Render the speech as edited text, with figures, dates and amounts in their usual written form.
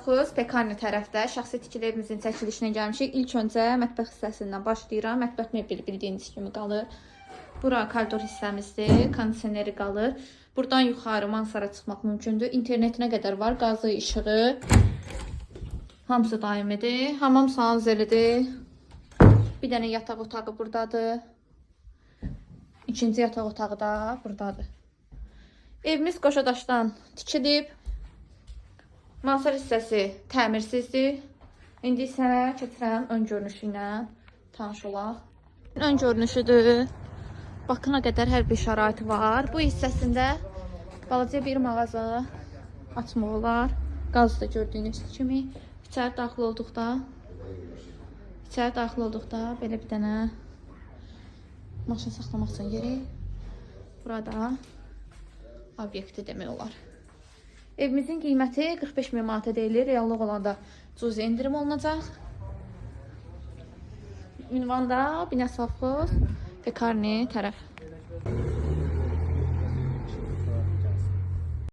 sovxoz Pekarni tərəfdə şəxsi tikili evimizin çəkilişinə gəlmişik. İlk öncə mətbəx hissəsindən başlayıram. Mətbəx mebeli bildiyiniz kimi qalır. Bura koridor hissəmizdir. Kondisioneri qalır. Buradan yuxarı mansara çıxmaq mümkündür. İnternetinə qədər var. Qazı, işığı. Hamısı daimidir. Hamam sanuzelidir. Bir dənə yataq otağı buradadır. İkinci yataq otağı da buradadır. Evimiz qoşadaşdan tikilib. Mansar hissəsi təmirsizdir. İndi isə keçirəm ön görünüşü ilə tanış olaq. Ön görünüşüdür. Bakına qədər hər bir şəraiti var. Bu hissəsində balaca bir mağaza açmaq olar. Qazı da gördüyünüz kimi. İçəri daxil olduqda belə bir dənə maşın saxlamaq üçün yeri. Burada obyekti demək olar. Evimizin qiyməti 45.000 manata deyilir. Reallıq olanda cüzi indirim olunacaq. Ünvanda Bina Sovxoz Pekarni tərəf.